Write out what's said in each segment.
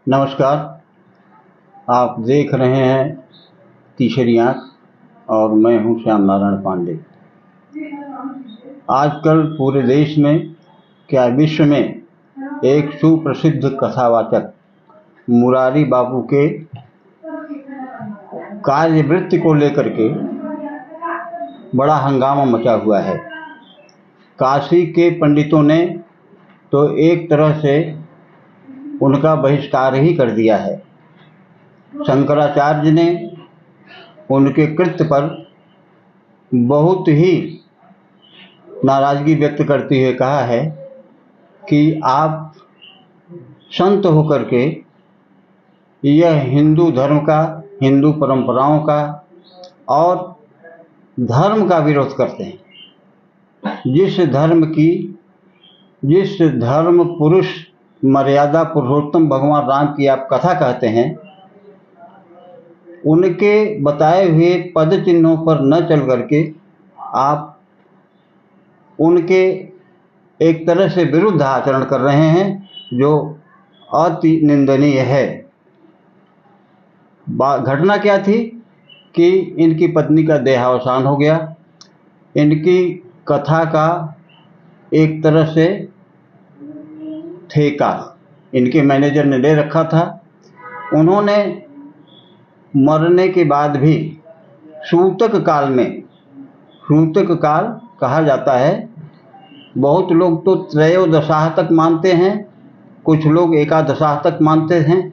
नमस्कार। आप देख रहे हैं तीसरी आँख और मैं हूं श्याम नारायण पांडे। आजकल पूरे देश में, क्या विश्व में, एक सुप्रसिद्ध कथावाचक मुरारी बापू के कार्यवृत्ति को लेकर के बड़ा हंगामा मचा हुआ है। काशी के पंडितों ने तो एक तरह से उनका बहिष्कार ही कर दिया है। शंकराचार्य ने उनके कृत्य पर बहुत ही नाराज़गी व्यक्त करते हुए कहा है कि आप संत होकर के यह हिंदू धर्म का, हिंदू परंपराओं का और धर्म का विरोध करते हैं। जिस धर्म पुरुष मर्यादा पुरुषोत्तम भगवान राम की आप कथा कहते हैं, उनके बताए हुए पद चिन्हों पर न चल करके आप उनके एक तरह से विरुद्ध आचरण कर रहे हैं, जो अति निंदनीय है। घटना क्या थी कि इनकी पत्नी का देहावसान हो गया। इनकी कथा का एक तरह से ठेका इनके मैनेजर ने ले रखा था। उन्होंने मरने के बाद भी सूतक काल कहा जाता है। बहुत लोग तो त्रयोदशाह तक मानते हैं, कुछ लोग एकादशाह तक मानते हैं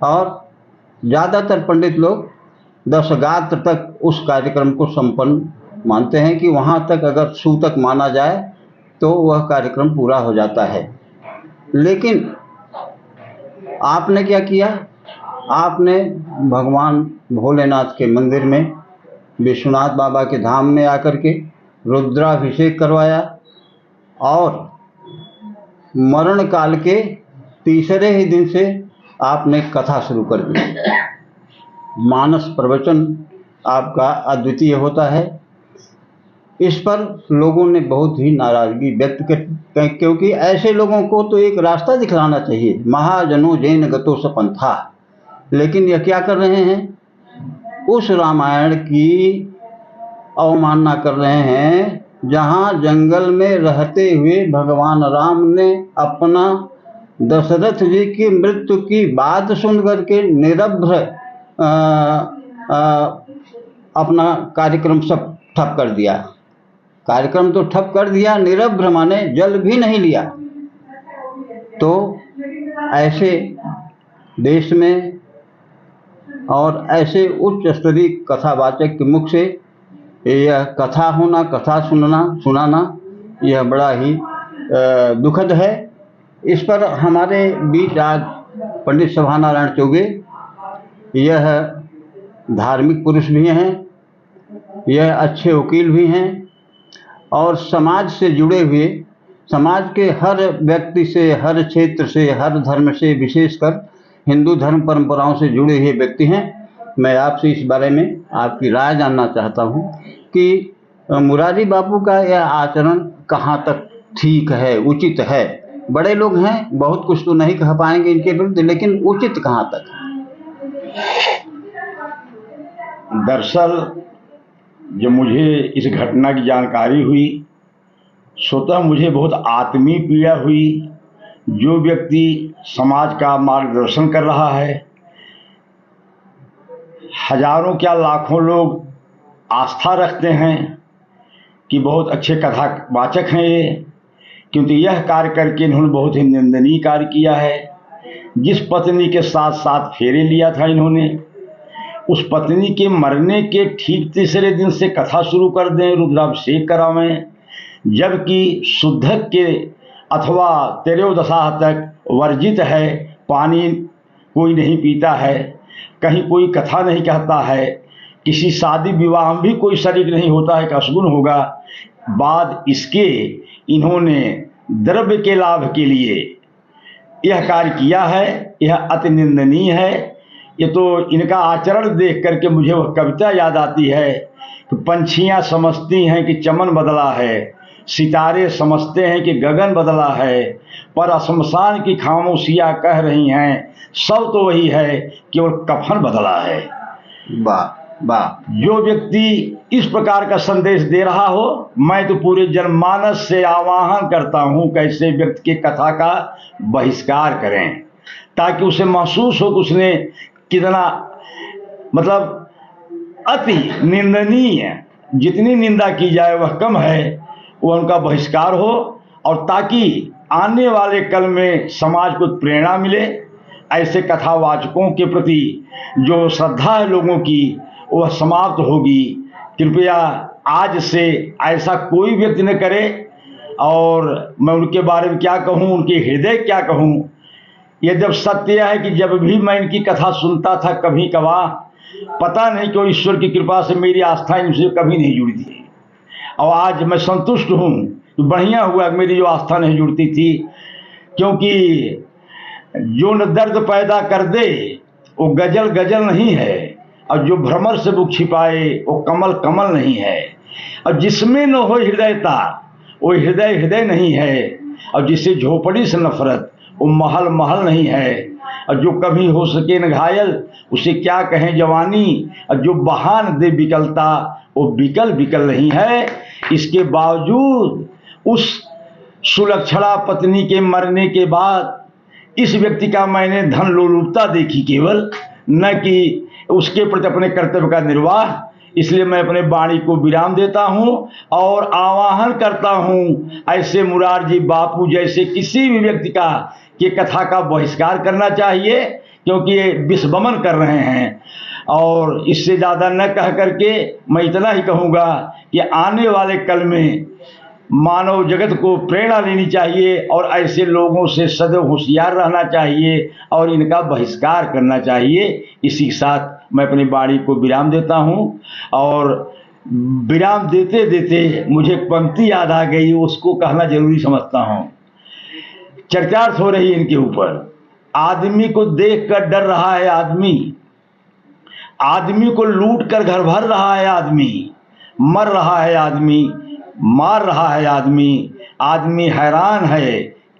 और ज़्यादातर पंडित लोग दशगात्र तक उस कार्यक्रम को संपन्न मानते हैं कि वहाँ तक अगर सूतक माना जाए तो वह कार्यक्रम पूरा हो जाता है। लेकिन आपने क्या किया? आपने भगवान भोलेनाथ के मंदिर में, विश्वनाथ बाबा के धाम में आकर के रुद्राभिषेक करवाया और मरण काल के तीसरे ही दिन से आपने कथा शुरू कर दी। मानस प्रवचन आपका अद्वितीय होता है। इस पर लोगों ने बहुत ही नाराज़गी व्यक्त कर, क्योंकि ऐसे लोगों को तो एक रास्ता दिखलाना चाहिए। महाजनो जैन गतो सपंथा। लेकिन यह क्या कर रहे हैं? उस रामायण की अवमानना कर रहे हैं जहाँ जंगल में रहते हुए भगवान राम ने अपना दशरथ जी की मृत्यु की बात सुन करके निरभ्र अपना कार्यक्रम सब ठप कर दिया। कार्यक्रम तो ठप कर दिया, निरभ्र माने जल भी नहीं लिया। तो ऐसे देश में और ऐसे उच्च स्तरीय कथावाचक के मुख से यह कथा होना, कथा सुनाना यह बड़ा ही दुखद है। इस पर हमारे बीच आज पंडित सभानारायण चौबे, यह धार्मिक पुरुष भी हैं, यह अच्छे वकील भी हैं और समाज से जुड़े हुए, समाज के हर व्यक्ति से, हर क्षेत्र से, हर धर्म से, विशेषकर हिंदू धर्म परंपराओं से जुड़े हुए व्यक्ति हैं। मैं आपसे इस बारे में आपकी राय जानना चाहता हूं कि मुरारी बापू का यह आचरण कहाँ तक ठीक है, उचित है। बड़े लोग हैं, बहुत कुछ तो नहीं कह पाएंगे इनके विरुद्ध, लेकिन उचित कहाँ तक है? दरअसल जब मुझे इस घटना की जानकारी हुई, स्वतः मुझे बहुत आत्मीय पीड़ा हुई। जो व्यक्ति समाज का मार्गदर्शन कर रहा है, हजारों क्या लाखों लोग आस्था रखते हैं कि बहुत अच्छे कथावाचक हैं ये, क्योंकि यह कार्य करके इन्होंने बहुत ही निंदनीय कार्य किया है। जिस पत्नी के साथ साथ फेरे लिया था इन्होंने, उस पत्नी के मरने के ठीक तीसरे दिन से कथा शुरू कर दें, रुद्राभिषेक करावें, जबकि शुद्धक के अथवा त्रयोदशाह तक वर्जित है, पानी कोई नहीं पीता है, कहीं कोई कथा नहीं कहता है, किसी शादी विवाह में भी कोई शरीक नहीं होता है कि अशगुन होगा। बाद इसके इन्होंने द्रव्य के लाभ के लिए यह कार्य किया है। यह अति निंदनीय है। ये तो इनका आचरण देख करके मुझे वह कविता याद आती है कि पंछियां समझती हैं कि चमन बदला है, सितारे समझते हैं कि गगन बदला है, पर शमशान की खामोशियां कह रही हैं सब तो वही है, केवल कफन बदला है। वाह वाह। जो व्यक्ति इस प्रकार का संदेश दे रहा हो, मैं तो पूरे जनमानस से आह्वान करता हूं कि ऐसे व्यक्ति की कथा का बहिष्कार करें, ताकि उसे महसूस हो कि उसने कितना मतलब अति निंदनीय, जितनी निंदा की जाए वह कम है, वह उनका बहिष्कार हो, और ताकि आने वाले कल में समाज को प्रेरणा मिले। ऐसे कथावाचकों के प्रति जो श्रद्धा है लोगों की, वह समाप्त होगी। कृपया आज से ऐसा कोई व्यक्ति न करे। और मैं उनके बारे में क्या कहूँ, उनके हृदय क्या कहूँ। यह जब सत्य है कि जब भी मैं इनकी कथा सुनता था कभी कभार, पता नहीं क्यों ईश्वर की कृपा से मेरी आस्था इनसे कभी नहीं जुड़ी थी, और आज मैं संतुष्ट हूँ। तो बढ़िया हुआ कि मेरी जो आस्था नहीं जुड़ती थी, क्योंकि जो न दर्द पैदा कर दे वो गजल गजल नहीं है, और जो भ्रमर से मुख छिपाए वो कमल कमल नहीं है, और जिसमें न हो हृदयता वो हृदय हृदय नहीं है, और जिसे झोपड़ी से नफरत वो महल महल नहीं है, और जो कभी हो सके न घायल उसे क्या कहें जवानी, और जो बहान दे विकलता वो विकल विकल नहीं है। इसके बावजूद उस सुलक्षणा पत्नी के मरने के बाद इस व्यक्ति का मैंने धन लोलुपता देखी केवल, न कि उसके प्रति अपने कर्तव्य का निर्वाह। इसलिए मैं अपने वाणी को विराम देता हूं और आह्वान करता हूं ऐसे मुरारजी बापू जैसे किसी भी व्यक्ति का कि कथा का बहिष्कार करना चाहिए, क्योंकि ये विषवमन कर रहे हैं। और इससे ज़्यादा न कह करके मैं इतना ही कहूँगा कि आने वाले कल में मानव जगत को प्रेरणा लेनी चाहिए, और ऐसे लोगों से सदैव होशियार रहना चाहिए, और इनका बहिष्कार करना चाहिए। इसी के साथ मैं अपनी वाणी को विराम देता हूं। और विराम देते देते मुझे एक पंक्ति याद आ गई, उसको कहना जरूरी समझता हूं। चर्चार्थ हो रही है इनके ऊपर। आदमी को देख कर डर रहा है आदमी, आदमी को लूट कर घर भर रहा है आदमी, मर रहा है आदमी, मार रहा है आदमी, आदमी हैरान है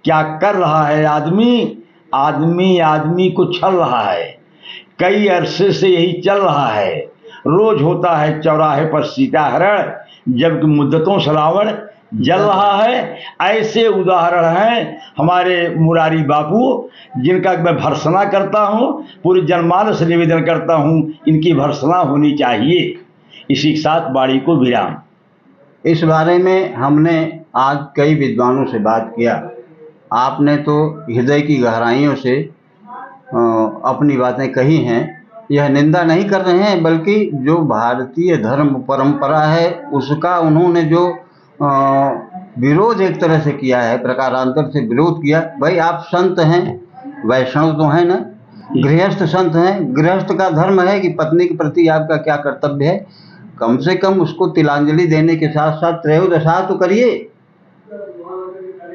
क्या कर रहा है आदमी, आदमी आदमी को छल रहा है। कई अरसे से यही चल रहा है, रोज होता है चौराहे पर सीताहरण, जबकि मुद्दतों से रावण जल रहा है। ऐसे उदाहरण हैं हमारे मुरारी बापू, जिनका मैं भर्त्सना करता हूं, पूरे जनमानस से निवेदन करता हूं इनकी भर्त्सना होनी चाहिए। इसी के साथ वाणी को विराम। इस बारे में हमने आज कई विद्वानों से बात किया। आपने तो हृदय की गहराइयों से अपनी बातें कही हैं। यह निंदा नहीं कर रहे हैं, बल्कि जो भारतीय धर्म परंपरा है उसका उन्होंने जो विरोध एक तरह से किया है, प्रकारांतर से विरोध किया। भाई आप संत हैं, वैष्णव तो हैं ना, गृहस्थ संत हैं। गृहस्थ का धर्म है कि पत्नी के प्रति आपका क्या कर्तव्य है, कम से कम उसको तिलांजलि देने के साथ साथ त्रयोदशा तो करिए,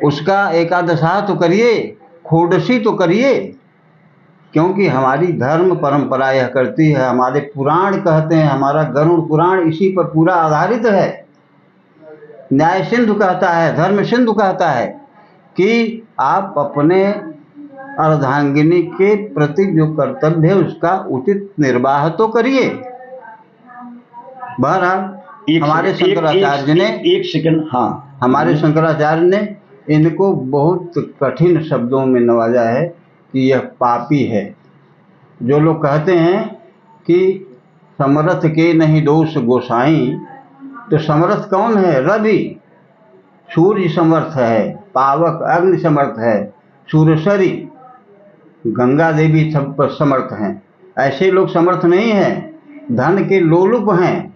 उसका एकादशा तो करिए, खोडशी तो करिए। क्योंकि हमारी धर्म परंपरा यह करती है, हमारे पुराण कहते हैं, हमारा गरुड़ पुराण इसी पर पूरा आधारित है। न्याय सिंधु कहता है, धर्म सिंधु कहता है कि आप अपने अर्धांगिनी के प्रति जो कर्तव्य है उसका उचित निर्वाह तो करिए। बहरहाल हमारे शंकराचार्य ने एक सेकंड, हाँ, हमारे शंकराचार्य ने इनको बहुत कठिन शब्दों में नवाजा है कि यह पापी है। जो लोग कहते हैं कि समर्थ के नहीं दोष गोसाई, तो समर्थ कौन है? रवि, सूर्य समर्थ है, पावक अग्नि समर्थ है, सूर्यश्वरी गंगा देवी सब पर समर्थ हैं। ऐसे लोग समर्थ नहीं हैं, धन के लोलुप हैं।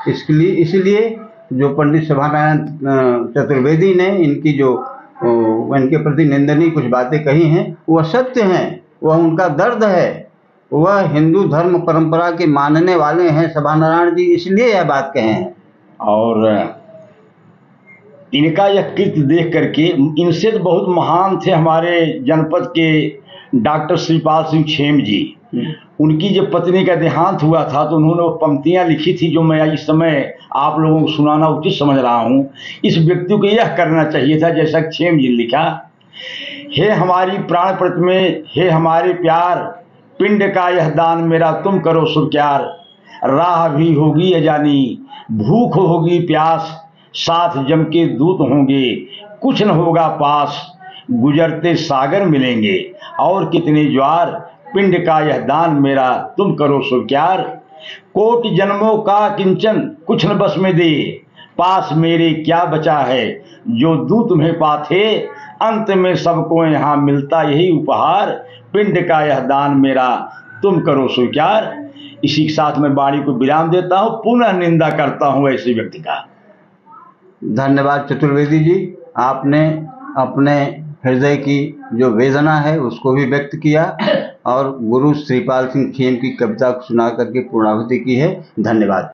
इसलिए जो पंडित सभानारायण चतुर्वेदी ने इनकी जो इनके प्रति निंदनीय कुछ बातें कही हैं वह सत्य हैं, वह उनका दर्द है। वह हिंदू धर्म परंपरा के मानने वाले हैं सभानारायण जी, इसलिए यह बात कहे हैं। और इनका यह कृत्य देख करके, इनसे तो बहुत महान थे हमारे जनपद के डॉक्टर श्रीपाल सिंह छेम जी, उनकी जब पत्नी का देहांत हुआ था तो उन्होंने वो पंक्तियां लिखी थी जो मैं इस समय आप लोगों को सुनाना उचित समझ रहा हूं। इस व्यक्ति को यह करना चाहिए था जैसा क्षेम जी ने लिखा, हे हमारी प्राण प्रतिमे, हे हमारे प्यार, पिंड का यह दान मेरा तुम करो स्वीकार। राह भी होगी अजानी, भूख होगी प्यास, साथ जम के दूत होंगे, कुछ न होगा पास, गुजरते सागर मिलेंगे और कितने ज्वार। पिंड का यह दान मेरा तुम करो स्वीकार। कोट जन्मों का किंचन कुछ न बस में दे, पास मेरे क्या बचा है जो दूं तुम्हें पाथे। अंत में सबको यहाँ मिलता यही उपहार, पिंड का यह दान मेरा तुम करो स्वीकार। इसी के साथ मैं वाणी को विराम देता हूँ, पुनः निंदा करता हूँ ऐसे व्यक्ति का। धन्यवाद चतुर्वेदी जी, आपने अपने हृदय की जो वेदना है उसको भी व्यक्त किया और गुरु श्रीपाल सिंह खेम की कविता को सुना करके पूर्णाहुति की है। धन्यवाद।